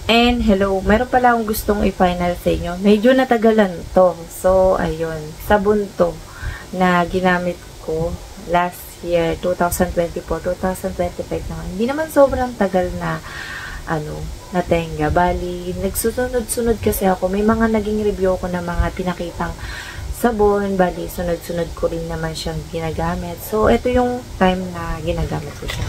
And hello, meron pala akong gustong i-final sa inyo. Medyo natagalan to. So, ayun. Sabon to na ginamit ko last year, 2024, 2025 naman. Hindi naman sobrang tagal na natenga. Bali, nagsusunod-sunod kasi ako. May mga naging review ko na mga pinakitang sabon. Bali, sunod-sunod ko rin naman siyang ginagamit. So, ito yung time na ginagamit ko siya.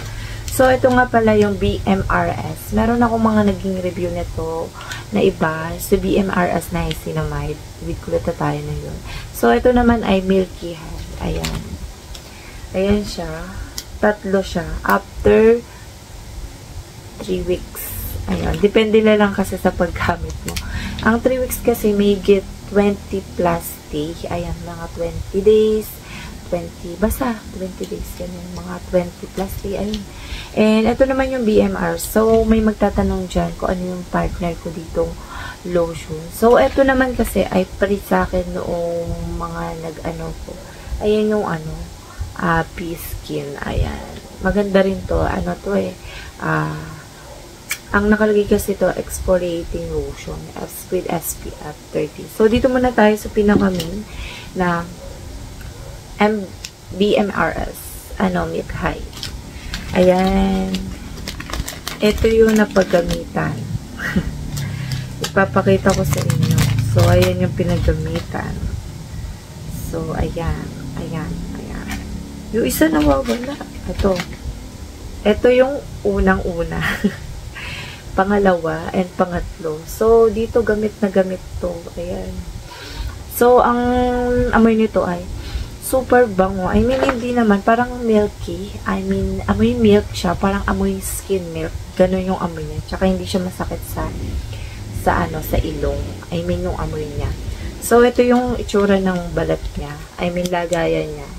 So, ito nga pala yung BMRS. Meron ako mga naging review nito na iba. So, BMRS niacinamide with glutathione na yun. So, ito naman ay Milky Head. Ayan. Ayan siya. Tatlo siya. After 3 weeks. Ayan. Depende na lang kasi sa paggamit mo. Ang 3 weeks kasi may get 20 plus day. Ayan, mga 20 days. 20, basta 20 days ganun, mga 20 plus day, ayun. And ito naman yung BMR. So, may magtatanong dyan kung ano yung partner ko ditong lotion. So, ito naman kasi ay free sa akin noong mga ko. Ayan yung P-Skin. Ayan. Maganda rin to. Ano to ang nakalagay kasi to, exfoliating lotion with SPF 30. So, dito muna tayo sa pinaka-main na BMRS. Milk High. Ayan. Ito yung napagamitan. Ipapakita ko sa inyo. So, ayan yung pinagamitan. So, ayan. Ayan. Ayan. Yung isa nawawala. Ito. Ito yung unang-una. Pangalawa and pangatlo. So, dito gamit na gamit to. Ayan. So, ang amoy nito ay super bango. I mean, hindi naman. Parang milky. I mean, amoy milk siya. Parang amoy skin milk. Ganon yung amoy niya. Tsaka hindi siya masakit sa ilong. I mean, yung amoy niya. So, ito yung itsura ng balat niya. I mean, lagayan niya.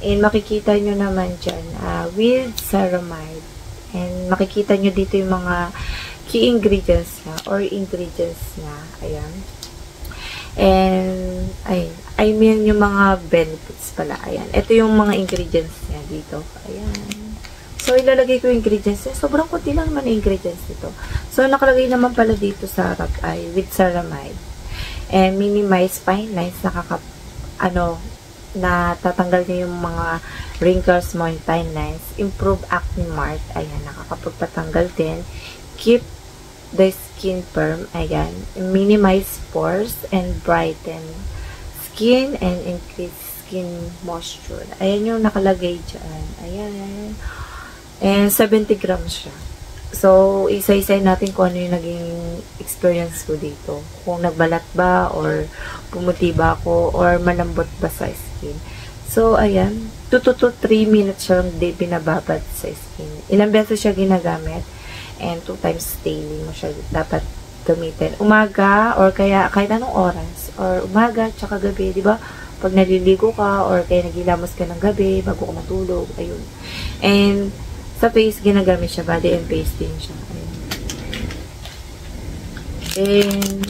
And makikita nyo naman dyan, with ceramide. And makikita nyo dito yung mga key ingredients niya or ingredients niya. Ayan. And, I mean, yung mga benefits pala. Ayan. Ito yung mga ingredients niya dito. Ayan. So, ilalagay ko yung ingredients niya. Sobrang kunti lang naman yung ingredients dito. So, nakalagay naman pala dito sa harap ay with ceramide. And minimize fine lines. Natatanggal niya yung mga wrinkles mo and fine lines. Improve acne mark. Ayan. Nakakapagpatanggal din. Keep the skin firm. Ayan. Minimize pores and brighten skin and increase skin moisture. Ayan yung nakalagay dyan. Ayan. And 70 grams siya. So, isa-isay natin kung ano yung naging experience ko dito. Kung nagbalat ba, or pumuti ba ako, or malambot ba sa skin. So, ayan. 2 to 3 minutes siya lang binababad sa skin. Ilang beses siya ginagamit. And 2 times daily mo siya dapat gamitin. Umaga, or kaya kahit anong oras. Or umaga, tsaka gabi, di ba? Pag naliligo ka, or kaya nagilamos ka ng gabi, bago ka matulog, ayun. And, sa face, ginagamit siya. Body and face din siya. Ayun. And,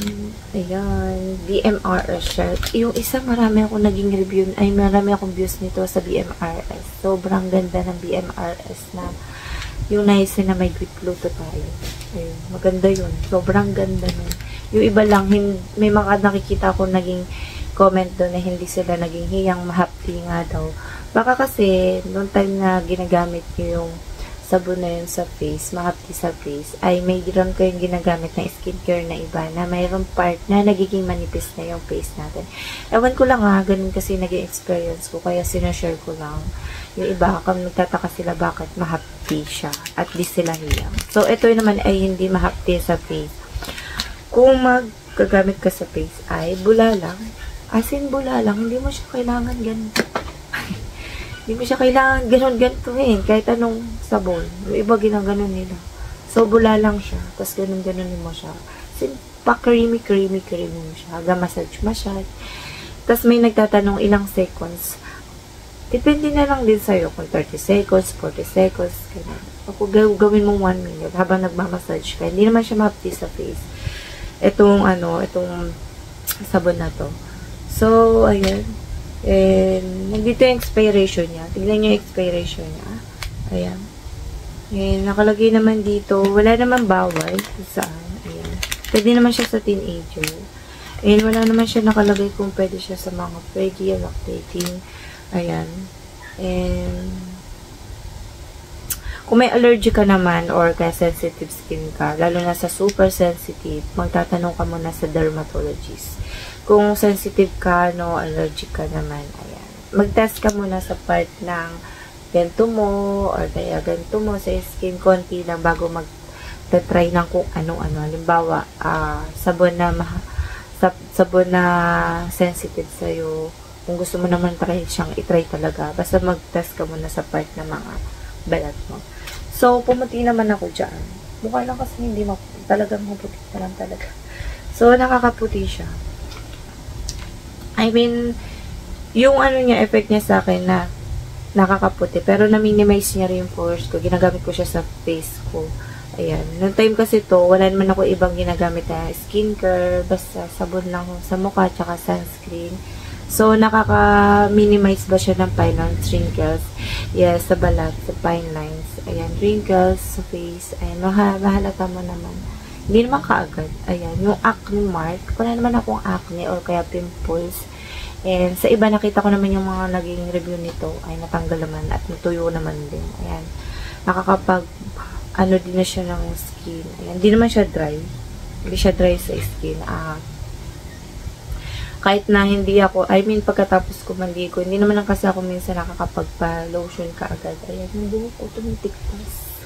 ayan. BMRS siya. Yung isa, marami akong naging review, marami akong views nito sa BMRS. Sobrang ganda ng BMRS na yung niacinamide with glutathione. Ayun, maganda yun. Sobrang ganda nun. Yung iba lang, may mga nakikita ko naging comment doon na hindi sila naging hiyang mahapti nga daw. Baka kasi, noong time na ginagamit nyo yung sabon na yun sa face, mahapti sa face, ay mayroon kayong ginagamit na skincare na iba na mayroon part na nagiging manipis na yung face natin. Ewan ko lang ganun kasi naging experience ko, kaya sinashare ko lang. Yung iba, kung nagtataka sila bakit mahapti siya at di sila hiyang. So, ito naman ay hindi mahapti sa face. Kung maggagamit ka sa face ay bula lang. As in, bula lang. Hindi mo siya kailangan ganito. Hindi mo siya kailangan ganun-gantuhin. Kahit anong sabon. Yung iba ginaganon nila. So, bula lang siya. Tapos ganun-ganunin mo siya. As in, pa-creamy mo siya. Massage. Tapos may nagtatanong ilang seconds. Depende na lang din sa'yo kung 30 seconds, 40 seconds, ganun. Kung gawin mo 1 minute habang nagmamassage ka, hindi naman siya mapti sa face. Itong sabon na to. So, ayan. And, nandito yung expiration niya. Tignan nyo yung expiration niya. Ayan. And, nakalagay naman dito, wala naman bawal. Saan? Ayan. Pwede naman siya sa teenager. And wala naman siya nakalagay kung pwede siya sa mga preggy, lactating. Ayan. And kung may allergy ka naman or kaya sensitive skin ka, lalo na sa super sensitive, magtatanong ka muna sa dermatologist. Kung sensitive ka, no, allergic ka naman, ayan. Mag-test ka muna sa part ng ganito mo or kaya ganito mo sa skin, konti lang bago mag-try ng kung ano-ano. Halimbawa, sabon na sensitive sa'yo. Kung gusto mo naman siyang itry talaga, basta mag-test ka muna sa part ng mga balat mo. So, pumuti naman ako dyan. Mukha lang kasi hindi talagang maputi pa lang talaga. So, nakakaputi siya. I mean, yung ano niya, effect niya sa akin na nakakaputi. Pero na-minimize niya rin yung pores ko. Ginagamit ko siya sa face ko. Ayan. Noong time kasi to, wala naman ako ibang ginagamit na skincare. Basta sabon lang sa mukha, tsaka sunscreen. So, nakaka-minimize ba siya ng fine lines, wrinkles? Yes, sa balat, sa fine lines. Ayan, wrinkles sa face. Ayan, mahalata mo naman. Hindi naman kaagad. Ayan, yung acne mark. Wala naman akong acne or kaya pimples. And sa iba, nakita ko naman yung mga naging review nito ay natanggal naman at natuyo naman din. Ayan, ano din na siya ng skin. Ayan, hindi naman siya dry. Hindi siya dry sa skin. Kahit na hindi ako, I mean, pagkatapos ko maligo, hindi naman lang kasi ako minsan nakakapagpa-lotion kaagad. Ayan, yung buhok ko, tumitiktas.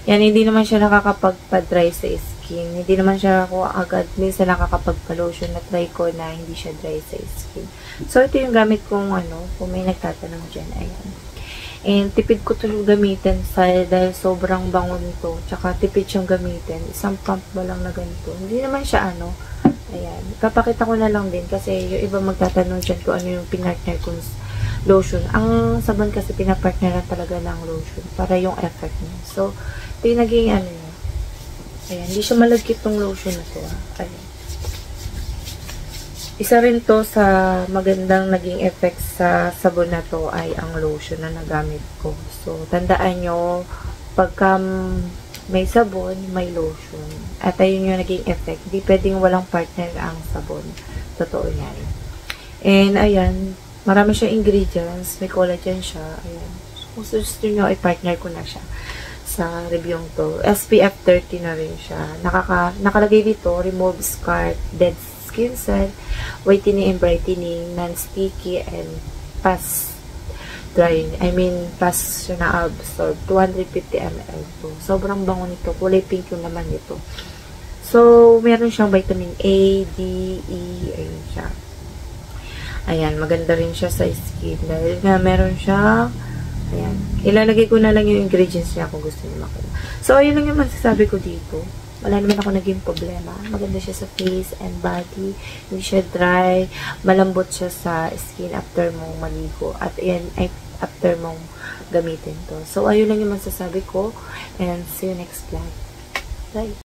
Yan, hindi naman siya nakakapagpa-dry sa skin. Hindi naman siya ako agad, minsan nakakapagpa-lotion na try ko na hindi siya dry sa skin. So, ito yung gamit kong, kung may nagtatanong dyan, ayan. And, tipid ko ito gamitin dahil sobrang bango nito. Tsaka, tipid siyang gamitin. Isang pump ba lang na ganito. Hindi naman siya, ayan. Papakita ko na lang din kasi yung iba magtatanong dyan kung ano yung pinartner kong lotion. Ang sabon kasi pinapartneran talaga ng lotion para yung effect niya. So, ito yung naging niya. Ayan. Hindi siya malagkit tong lotion na to. Ayan. Isa rin to sa magandang naging effect sa sabon na to ay ang lotion na nagamit ko. So, tandaan nyo, pagka may sabon, may lotion. At ayun yung naging effect. Di pwedeng walang partner ang sabon. Totoo yan. And, ayan, marami siya ingredients. May collagen siya. Ayan. Kung gusto nyo, i-partner ko na siya sa review to. SPF 30 na rin siya. Nakalagay dito, remove scar, dead skin cell, whitening and brightening, non-sticky, and fast drying. I mean, fast siya na-absorb. 250 ml to. Sobrang bango nito. Kulay pink yung naman nito. So, meron siyang vitamin A, D, E, ayun siya. Ayan, maganda rin siya sa skin. Dahil nga, meron siya, ayan. Ilalagay ko na lang yung ingredients niya kung gusto niyo makita. So, ayun lang yung masasabi ko dito. Wala naman ako naging problema. Maganda siya sa face and body. Hindi siya dry. Malambot siya sa skin after mong maligo. At ayan, after mong gamitin to. So, ayun lang yung masasabi ko. And see you next vlog. Bye!